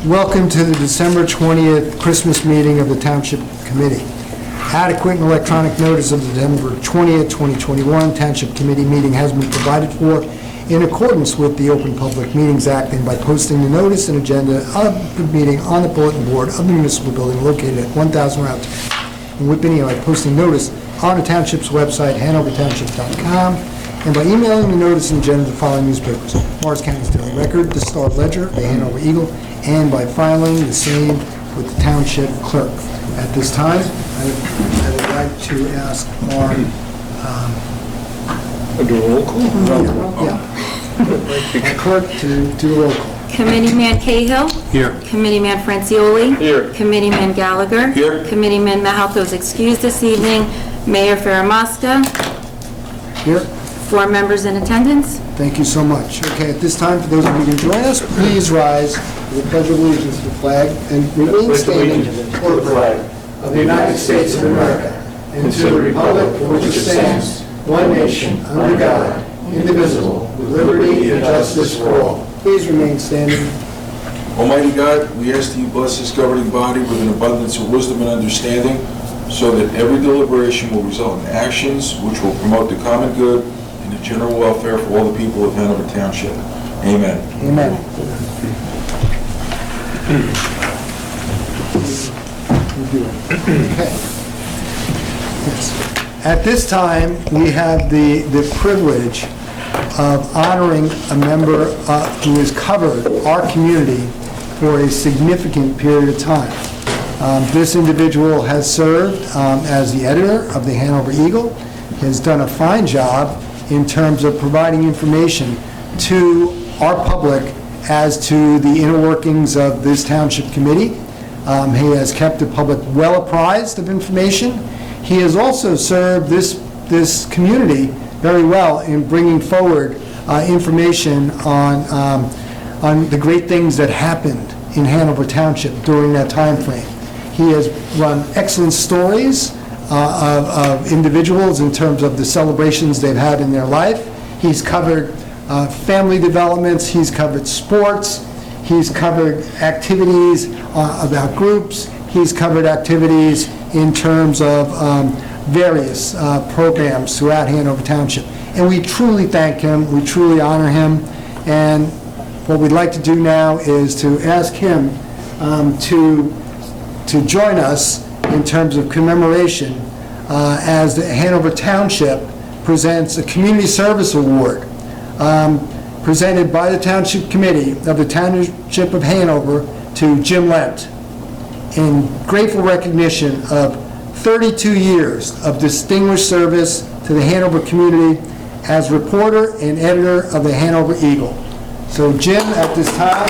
Welcome to the December 20th Christmas meeting of the Township Committee. Adequate and electronic notice of the December 20th, 2021 Township Committee meeting has been provided for in accordance with the Open Public Meetings Act and by posting the notice and agenda of the meeting on the bulletin board of the municipal building located at 1000 Route in Whippany, by posting notice on the Township's website, hanovertownship.com, and by emailing the notice and agenda to the following newspapers: Morris County's Daily Record, the Star Ledger, the Hanover Eagle, and by filing the same with the Township Clerk. At this time, I would like to ask our... Do a roll call? Our clerk to do a roll call. Committeeman Cahill. Here. Committeeman Francioli. Here. Committeeman Gallagher. Here. Committeeman Mahalko is excused this evening. Mayor Faramasca. Here. 4 members in attendance. Thank you so much. Okay, at this time, for those of you who join us, please rise for the Pledge of Allegiance to the flag and remain standing for the flag of the United States of America and to the republic for which it stands, one nation, under God, indivisible, with liberty and justice for all. Please remain standing. Almighty God, we ask that you bless this governing body with an abundance of wisdom and understanding, so that every deliberation will result in actions which will promote the common good and the general welfare for all the people of Hanover Township. Amen. Amen. Okay. Yes. At this time, we have the privilege of honoring a member who has covered our community for a significant period of time. This individual has served as the editor of the Hanover Eagle, has done a fine job in terms of providing information to our public as to the inner workings of this Township Committee. He has kept the public well apprised of information. He has also served this community very well in bringing forward information on the great things that happened in Hanover Township during that time frame. He has run excellent stories of individuals in terms of the celebrations they've had in their life. He's covered family developments, he's covered sports, he's covered activities about groups, he's covered activities in terms of various programs throughout Hanover Township. And we truly thank him, we truly honor him, and what we'd like to do now is to ask him to join us in terms of commemoration as the Hanover Township presents a Community Service Award presented by the Township Committee of the Township of Hanover to Jim Lent in grateful recognition of 32 years of distinguished service to the Hanover community as reporter and editor of the Hanover Eagle. So Jim, at this time,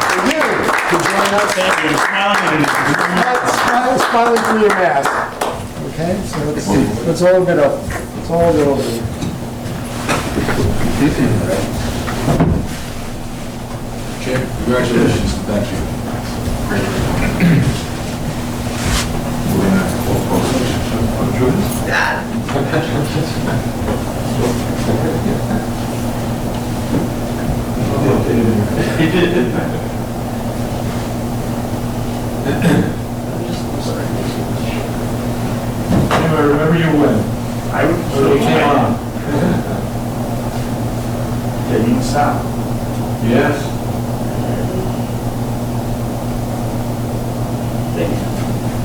for you to join us. Smiling through your mask. Okay, so let's all get up. Let's all get over here. Jim, congratulations. Thank you. We're going to have full I remember you when I came on. Didn't stop. Yes.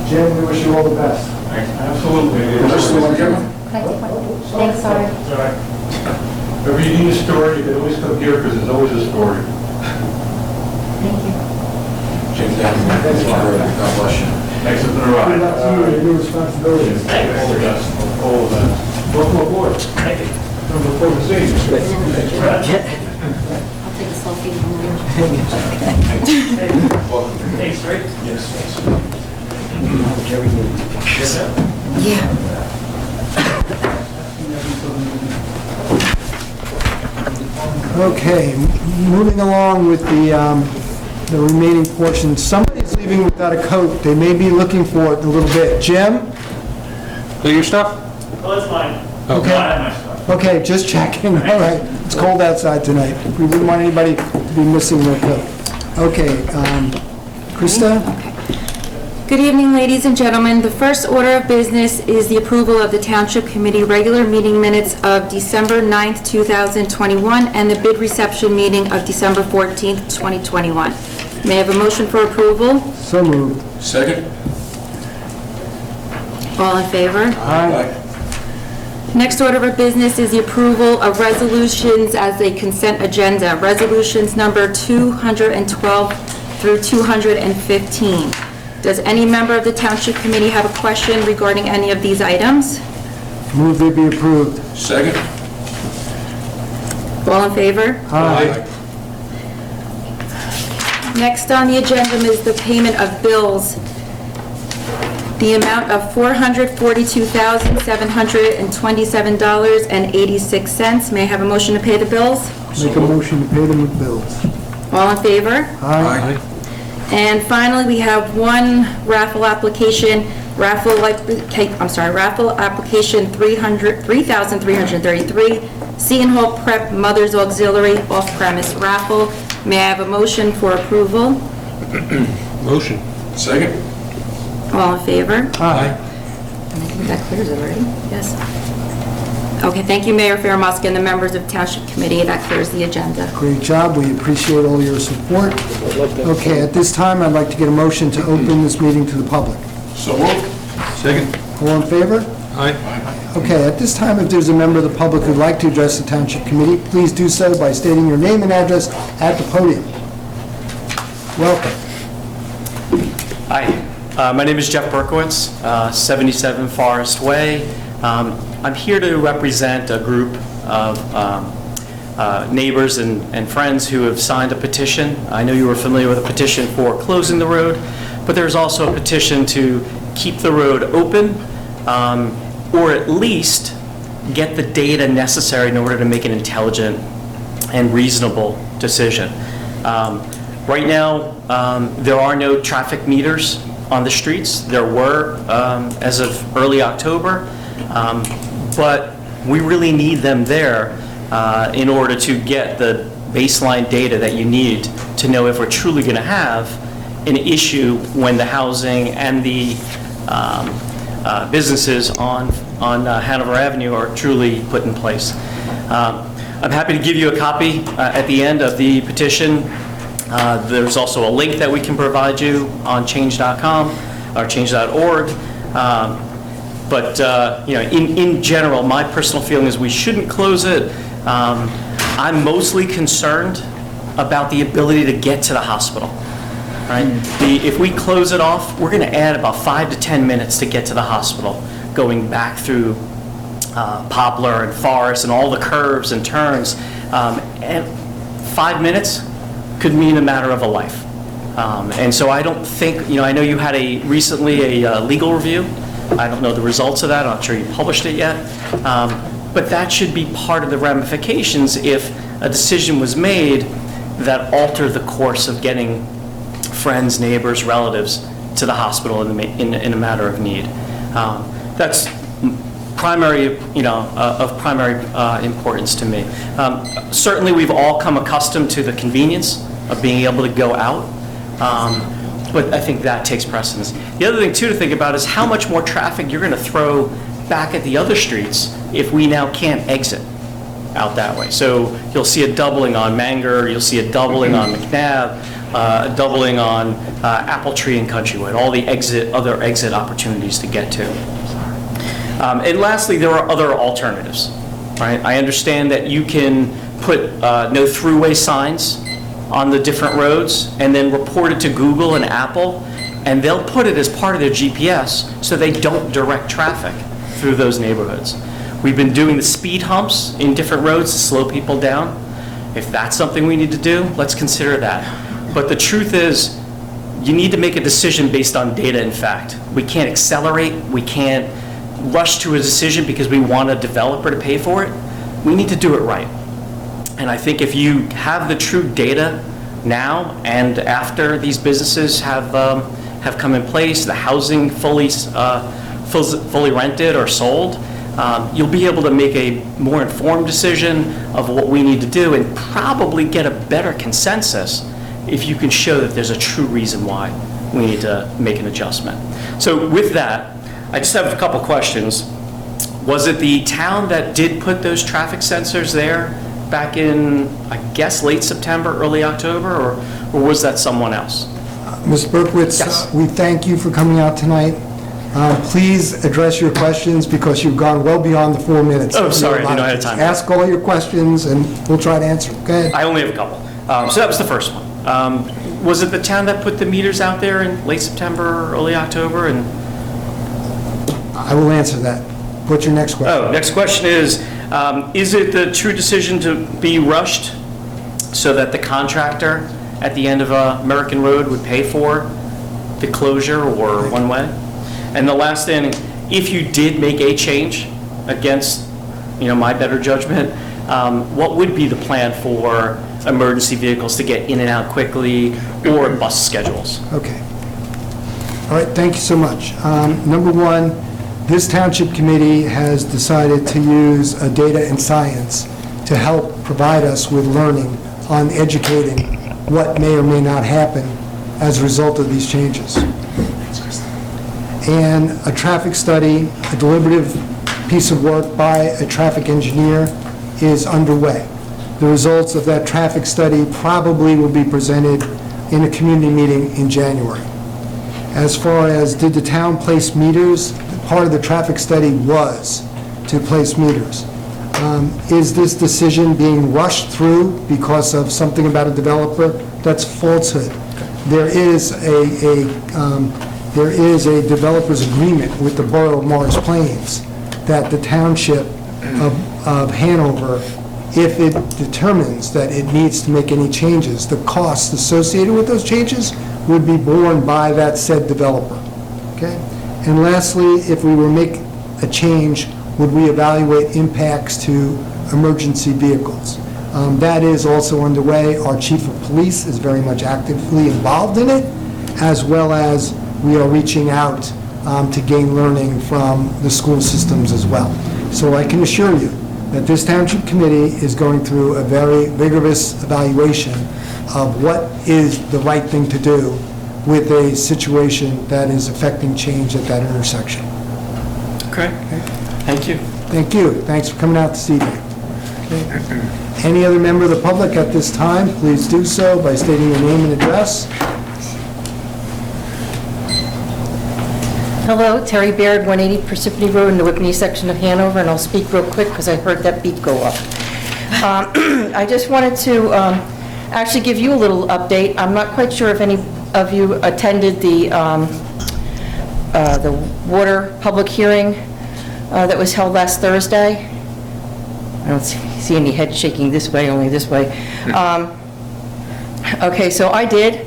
Jim, we wish you all the best. Absolutely. Thanks, sorry. It's all right. Whenever you need a story, you can always come here because there's always a story. Thank you. Jim, God bless you. Thanks for the Good ride. luck to you and your new responsibilities. All of us. All of us. Welcome aboard. Thank you. Looking forward to seeing you. Thanks, Brad. I'll take a selfie. Thanks, right? Yes. Yeah. Okay, moving along with the remaining portion. Somebody's leaving without a coat. They may be looking for it in a little bit. Jim? Is that your stuff? Oh, that's mine. Okay. I have my stuff. Okay, just checking. All right. Let's cold outside tonight. We wouldn't want anybody to be missing their coat. Okay, Krista? Good evening, ladies and gentlemen. The first order of business is the approval of the Township Committee regular meeting minutes of December 9th, 2021, and the bid reception meeting of December 14th, 2021. May I have a motion for approval? So moved. Second? All in favor? Aye. Next order of business is the approval of resolutions as a consent agenda. Resolutions number 212 through 215. Does any member of the Township Committee have a question regarding any of these items? Move they be approved. Second? All in favor? Aye. Next on the agenda is the payment of bills. The amount of $442,727.86. May I have a motion to pay the bills? Make a motion to pay them with bills. All in favor? Aye. And finally, we have one raffle application, raffle application 3,333, Seton Hall Prep Mother's Auxiliary Off-Premise Raffle. May I have a motion for approval? Motion. Second? All in favor? Aye. And I think that clears it already, yes. Okay, thank you, Mayor Fairmosk and the members of Township Committee. That clears the agenda. Great job. We appreciate all your support. Okay, at this time, I'd like to get a motion to open this meeting to the public. So moved. Second? All in favor? Aye. Okay, at this time, if there's a member of the public who'd like to address the Township Committee, please do so by stating your name and address at the podium. Welcome. Hi, my name is Jeff Berkowitz, 77 Forest Way. I'm here to represent a group of neighbors and friends who have signed a petition. I know you were familiar with a petition for closing the road, but there's also a petition to keep the road open, or at least get the data necessary in order to make an intelligent and reasonable decision. Right now, there are no traffic meters on the streets. There were as of early October, but we really need them there in order to get the baseline data that you need to know if we're truly going to have an issue when the housing and the businesses on Hanover Avenue are truly put in place. I'm happy to give you a copy at the end of the petition. There's also a link that we can provide you on change.com or change.org. But in general, my personal feeling is we shouldn't close it. I'm mostly concerned about the ability to get to the hospital. Right? If we close it off, we're going to add about 5 to 10 minutes to get to the hospital, going back through Poplar and Forest and all the curves and turns. And 5 minutes could mean a matter of a life. And so I don't think, I know you had recently a legal review. I don't know the results of that. I'm not sure you published it yet. But that should be part of the ramifications if a decision was made that altered the course of getting friends, neighbors, relatives to the hospital in a matter of need. That's primary, of primary importance to me. Certainly, we've all come accustomed to the convenience of being able to go out, but I think that takes precedence. The other thing, too, to think about is how much more traffic you're going to throw back at the other streets if we now can't exit out that way. So you'll see a doubling on Manger, you'll see a doubling on McNabb, a doubling on Apple Tree and Countryway, all the other exit opportunities to get to. And lastly, there are other alternatives, right? I understand that you can put no throughway signs on the different roads and then report it to Google and Apple, and they'll put it as part of their GPS so they don't direct traffic through those neighborhoods. We've been doing the speed humps in different roads to slow people down. If that's something we need to do, let's consider that. But the truth is, you need to make a decision based on data and fact. We can't accelerate, we can't rush to a decision because we want a developer to pay for it. We need to do it right. And I think if you have the true data now and after these businesses have come in place, the housing fully rented or sold, you'll be able to make a more informed decision of what we need to do and probably get a better consensus if you can show that there's a true reason why we need to make an adjustment. So with that, I just have a couple questions. Was it the town that did put those traffic sensors there back in, I guess, late September, early October, or was that someone else? Ms. Berkowitz, Yes. we thank you for coming out tonight. Please address your questions because you've gone well beyond the 4 minutes. Oh, sorry, I didn't know I had time. Ask all your questions and we'll try to answer. Go ahead. I only have a couple. So that was the first one. Was it the town that put the meters out there in late September, early October? And I will answer that. What's your next question? oh, next question is it the true decision to be rushed so that the contractor at the end of American Road would pay for the closure or one-way? And the last thing, if you did make a change against, my better judgment, what would be the plan for emergency vehicles to get in and out quickly or bus schedules? Okay. All right, thank you so much. Number one, this township committee has decided to use data and science to help provide us with learning on educating what may or may not happen as a result of these changes. And a traffic study, a deliberative piece of work by a traffic engineer is underway. The results of that traffic study probably will be presented in a community meeting in January. As far as did the town place meters, part of the traffic study was to place meters. Is this decision being rushed through because of something about a developer? That's falsehood. There is a developer's agreement with the Borough of Morris Plains that the Township of Hanover, if it determines that it needs to make any changes, the costs associated with those changes would be borne by that said developer. Okay? And lastly, if we were to make a change, would we evaluate impacts to emergency vehicles? That is also underway. Our chief of police is very much actively involved in it, as well as we are reaching out to gain learning from the school systems as well. So I can assure you that this township committee is going through a very vigorous evaluation of what is the right thing to do with a situation that is affecting change at that intersection. Okay. Thank you. Thank you. Thanks for coming out this evening. Okay. Any other member of the public at this time, please do so by stating your name and address. Hello, Terry Baird, 180 Parsippany Road in the Whitney section of Hanover, and I'll speak real quick because I heard that beat go up. I just wanted to actually give you a little update. I'm not quite sure if any of you attended the water public hearing that was held last Thursday. I don't see any head shaking this way, only this way. Okay, so I did.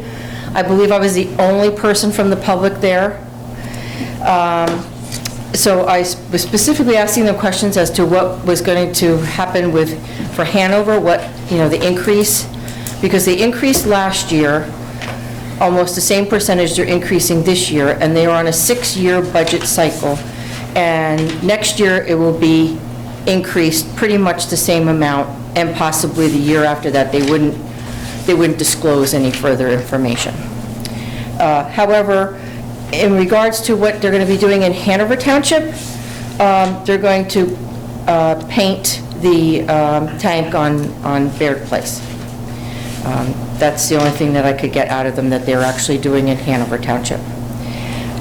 I believe I was the only person from the public there. So I was specifically asking them questions as to what was going to happen for Hanover, the increase, because they increased last year, almost the same percentage they're increasing this year, and they are on a 6-year budget cycle. And next year, it will be increased pretty much the same amount, and possibly the year after that, they wouldn't disclose any further information. However, in regards to what they're going to be doing in Hanover Township, they're going to paint the tank on Baird Place. That's the only thing that I could get out of them that they're actually doing in Hanover Township.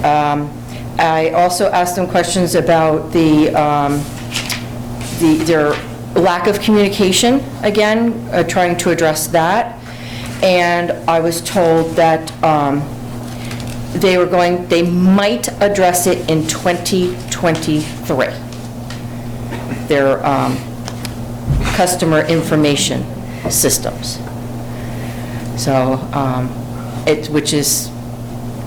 I also asked them questions about their lack of communication, again, trying to address that. And I was told that they might address it in 2023. Their customer information systems. So, which is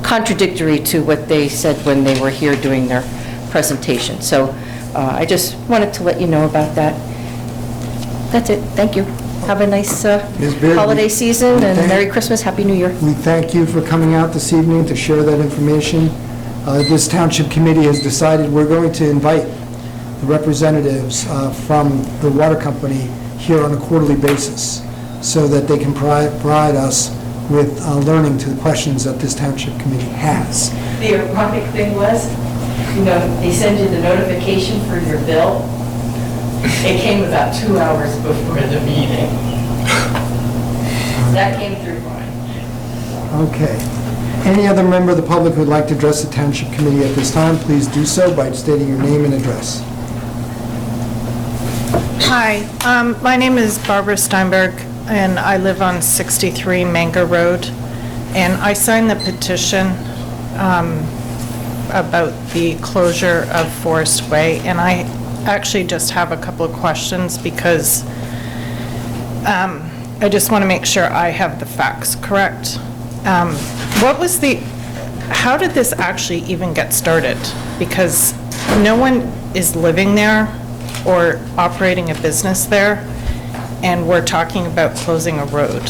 contradictory to what they said when they were here doing their presentation. So, I just wanted to let you know about that. That's it. Thank you. Have a nice holiday season, and Merry Christmas, Happy New Year. We thank you for coming out this evening to share that information. This Township Committee has decided we're going to invite the representatives from the water company here on a quarterly basis so that they can provide us with learning to the questions that this township committee has. The ironic thing was, they send you the notification for your bill. It came about 2 hours before the meeting. That came through fine. Okay. Any other member of the public who would like to address the township committee at this time, please do so by stating your name and address. Hi, my name is Barbara Steinberg, and I live on 63 Manga Road, and I signed the petition about the closure of Forest Way, and I actually just have a couple of questions because I just want to make sure I have the facts correct. How did this actually even get started? Because no one is living there or operating a business there, and we're talking about closing a road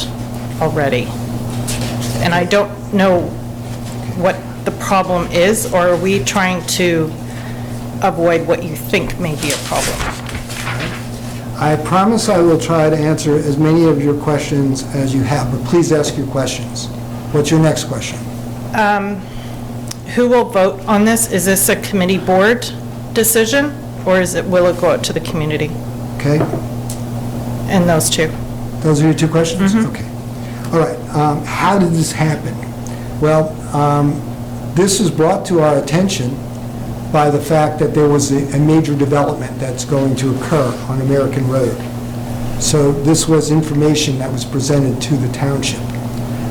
already. And I don't know what the problem is, or are we trying to avoid what you think may be a problem? I promise I will try to answer as many of your questions as you have, but please ask your questions. What's your next question? Who will vote on this? Is this a committee board decision, or will it go out to the community? Okay. And those two. Those are your two questions? Okay. All right. How did this happen? Well, this was brought to our attention by the fact that there was a major development that's going to occur on American Road. So this was information that was presented to the township.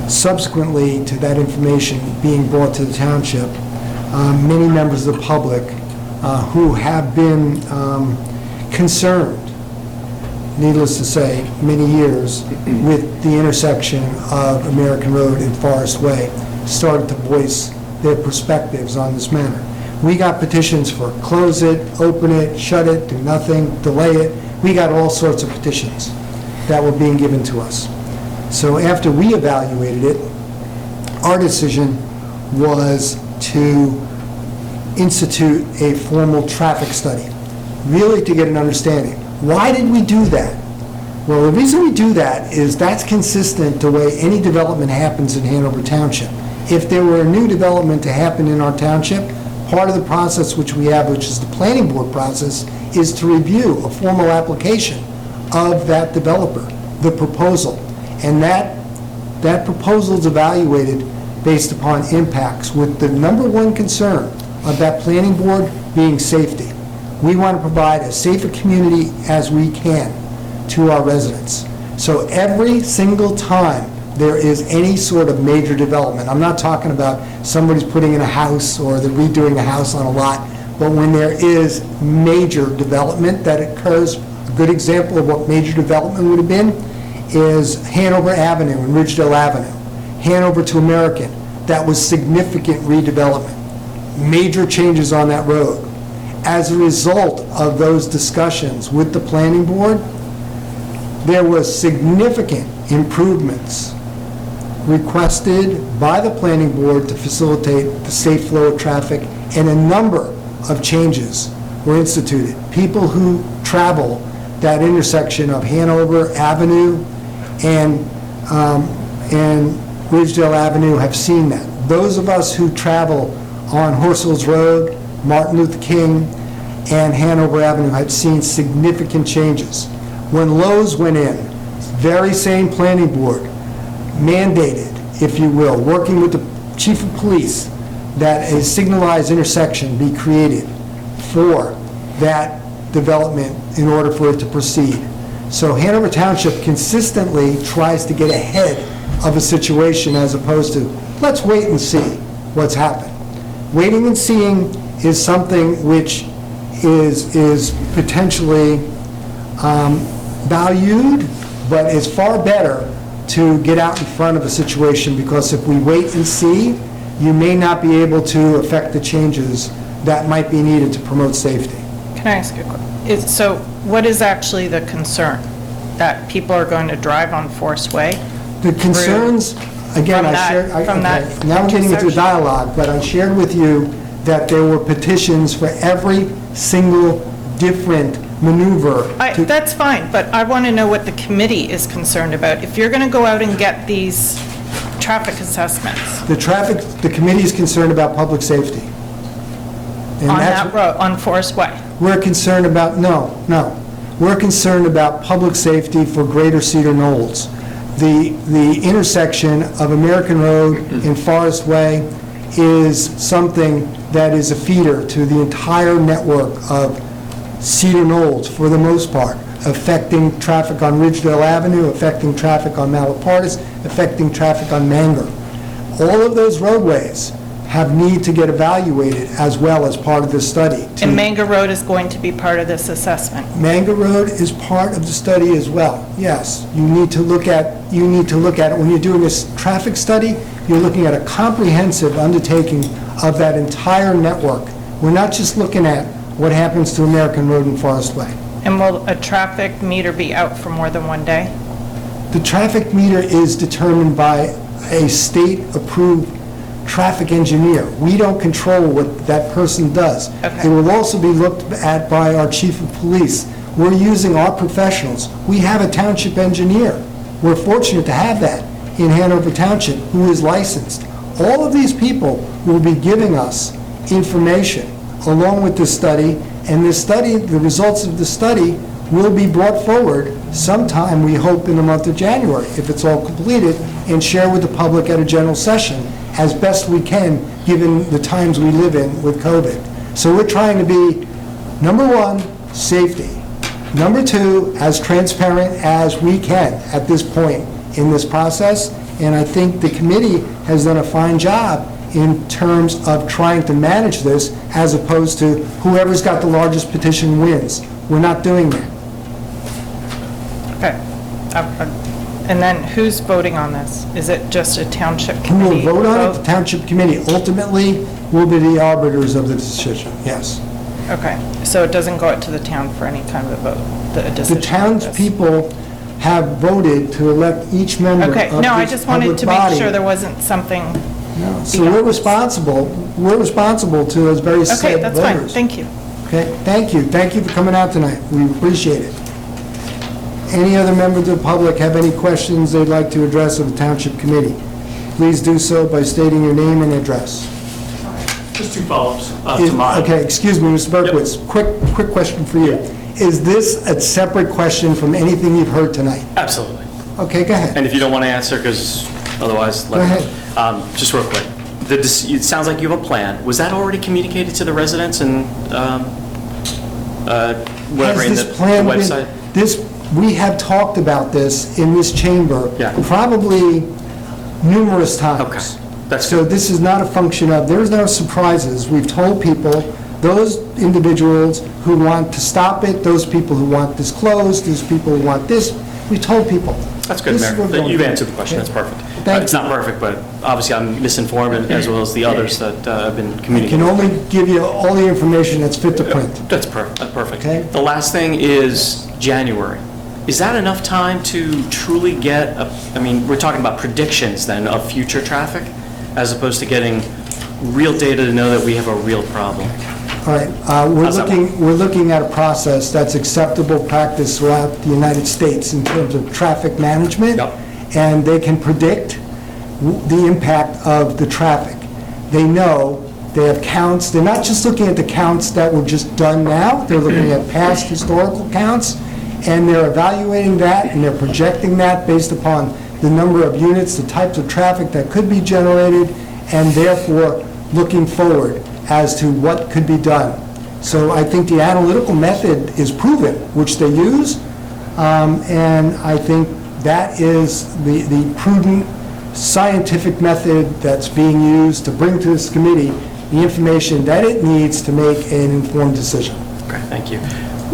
Subsequently to that information being brought to the township, many members of the public who have been concerned, needless to say, many years with the intersection of American Road and Forest Way started to voice their perspectives on this matter. We got petitions for close it, open it, shut it, do nothing, delay it. We got all sorts of petitions that were being given to us. So after we evaluated it, our decision was to institute a formal traffic study, really to get an understanding. Why did we do that? Well, the reason we do that is that's consistent the way any development happens in Hanover Township. If there were a new development to happen in our township, part of the process which we have, which is the planning board process, is to review a formal application of that developer, the proposal. And that proposal is evaluated based upon impacts, with the number one concern of that planning board being safety. We want to provide as safe a community as we can to our residents. So every single time there is any sort of major development, I'm not talking about somebody's putting in a house or they're redoing a house on a lot, but when there is major development that occurs, a good example of what major development would have been is Hanover Avenue and Ridgedale Avenue, Hanover to American. That was significant redevelopment, major changes on that road. As a result of those discussions with the planning board, there was significant improvements requested by the planning board to facilitate the safe flow of traffic, and a number of changes were instituted. People who travel that intersection of Hanover Avenue and Ridgedale Avenue have seen that. Those of us who travel on Horse Hills Road, Martin Luther King, and Hanover Avenue have seen significant changes. When Lowe's went in, very same planning board mandated, if you will, working with the chief of police, that a signalized intersection be created for that development in order for it to proceed. So Hanover Township consistently tries to get ahead of a situation as opposed to, let's wait and see what's happened. Waiting and seeing is something which is potentially valued, but it's far better to get out in front of a situation, because if we wait and see, you may not be able to affect the changes that might be needed to promote safety. Can I ask you a question? So what is actually the concern? That people are going to drive on Forest Way? The concerns, again, I shared, now I'm getting into dialogue, but I shared with you that there were petitions for every single different maneuver. That's fine, but I want to know what the committee is concerned about. If you're going to go out and get these traffic assessments The committee is concerned about public safety. And on that's- that road, on Forest Way. We're concerned about, no. We're concerned about public safety for Greater Cedar Knolls. The intersection of American Road and Forest Way is something that is a feeder to the entire network of Cedar Knolls, for the most part, affecting traffic on Ridgedale Avenue, affecting traffic on Malapartis, affecting traffic on Manger. All of those roadways need to get evaluated as well as part of this study. And Manga Road is going to be part of this assessment. Manga Road is part of the study as well, yes. You need to look at it, when you're doing this traffic study, you're looking at a comprehensive undertaking of that entire network. We're not just looking at what happens to American Road and Forest Way. And will a traffic meter be out for more than one day? The traffic meter is determined by a state-approved traffic engineer. We don't control what that person does. Okay. It will also be looked at by our chief of police. We're using our professionals. We have a township engineer. We're fortunate to have that in Hanover Township, who is licensed. All of these people will be giving us information along with this study, and this study, the results of the study, will be brought forward sometime, we hope, in the month of January, if it's all completed, and share with the public at a general session as best we can, given the times we live in with COVID. So we're trying to be, number one, safety. Number two, as transparent as we can at this point in this process, and I think the committee has done a fine job in terms of trying to manage this, as opposed to whoever's got the largest petition wins. We're not doing that. Okay. And then who's voting on this? Is it just a township Who committee? will vote on it? The township committee ultimately will be the arbiters of the decision, yes. Okay, so it doesn't go out to the town for any kind of a vote, the decision? The townspeople have voted to elect each member of this Okay, public body. no, I just wanted to make sure there wasn't something, No, so we're responsible to those very said okay, voters. that's fine, thank you. Okay, thank you for coming out tonight, we appreciate it. Any other members of the public have any questions they'd like to address of the Township Committee? Please do so by stating your name and address. Just two follow-ups to mine. Okay, excuse me, Mr. Berkowitz, quick question for you. Is this a separate question from anything you've heard tonight? Absolutely. Okay, go ahead. And if you don't want to answer, because otherwise, let me know. Just real quick. It sounds like you have a plan. Was that already communicated to the residents and whatever in the website? We have talked about this in this chamber probably numerous times. Okay, that's So good. this is not a function of, there's no surprises. We've told people, those individuals who want to stop it, those people who want this closed, those people who want this, we told people. That's good, This is Mayor. what we're You've going answered to the question. do. That's perfect. Thank It's you. not perfect, but obviously I'm misinformed, as well as the others that have been I can communicating. only give you all the information that's fit to print. That's perfect. Okay. The last thing is January. Is that enough time to truly get, we're talking about predictions then of future traffic, as opposed to getting real data to know that we have a real problem? All right, How's that we're looking at a process that's acceptable practice throughout the United States in terms of traffic management. Yep. And they can predict the impact of the traffic. They know, they have counts, they're not just looking at the counts that were just done now, they're looking at past historical counts, and they're evaluating that, and they're projecting that based upon the number of units, the types of traffic that could be generated, and therefore looking forward as to what could be done. So I think the analytical method is proven, which they use, and I think that is the prudent scientific method that's being used to bring to this committee the information that it needs to make an informed decision. Okay, thank you.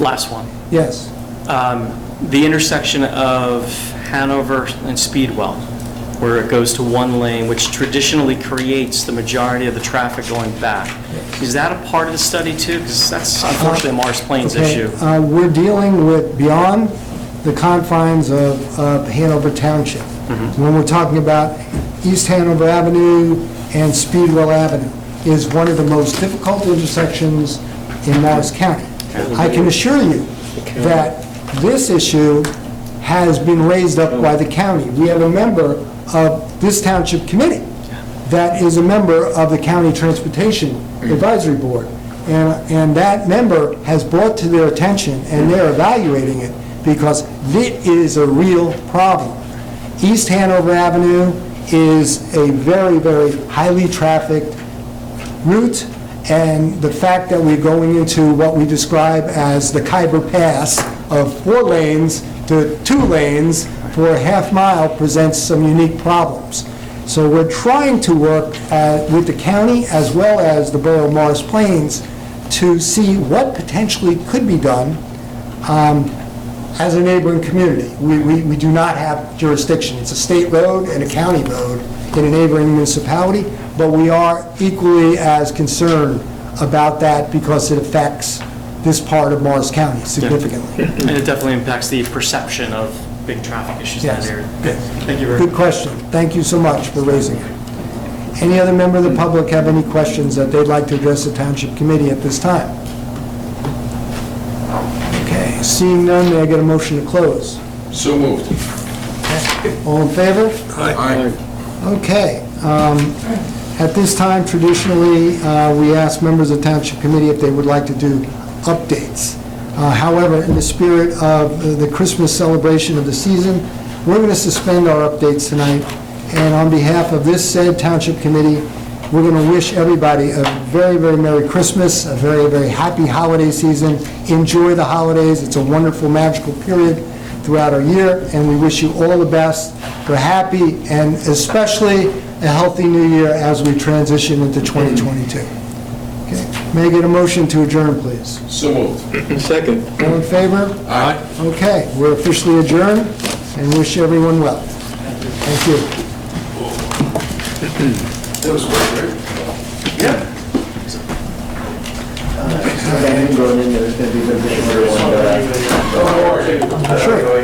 Last one. Yes. The intersection of Hanover and Speedwell, where it goes to one lane, which traditionally creates the majority of the traffic going back. Is that a part of the study too? Because that's unfortunately a Morris Plains issue. We're dealing with beyond the confines of Hanover Township. When we're talking about East Hanover Avenue and Speedwell Avenue is one of the most difficult intersections in Morris County. I can assure you that this issue has been raised up by the county. We have a member of this township committee that is a member of the County Transportation Advisory Board. And that member has brought to their attention, and they're evaluating it, because it is a real problem. East Hanover Avenue is a very, very highly trafficked route, and the fact that we're going into what we describe as the Khyber Pass of 4 lanes to 2 lanes for a half mile presents some unique problems. So we're trying to work with the county as well as the Borough of Morris Plains to see what potentially could be done as a neighboring community. We do not have jurisdiction. It's a state road and a county road in a neighboring municipality, but we are equally as concerned about that because it affects this part of Morris County significantly. And it definitely impacts the perception of big traffic issues in that Yes. area. Thank you very Good much. question. Thank you so much for raising it. Any other member of the public have any questions that they'd like to address the Township Committee at this time? Okay, seeing none, may I get a motion to close? So moved. All in favor? Aye. Okay. At this time, traditionally, we ask members of the Township Committee if they would like to do updates. However, in the spirit of the Christmas celebration of the season, we're going to suspend our updates tonight. And on behalf of this said Township Committee, we're going to wish everybody a very, very Merry Christmas, a very, very happy holiday season. Enjoy the holidays. It's a wonderful, magical period throughout our year, and we wish you all the best. We're happy, and especially a healthy new year as we transition into 2022. Okay. May I get a motion to adjourn, please? So moved. Second. All in favor? Aye. Okay, we're officially adjourned, and wish everyone well. Thank you. That was great, right? Sure.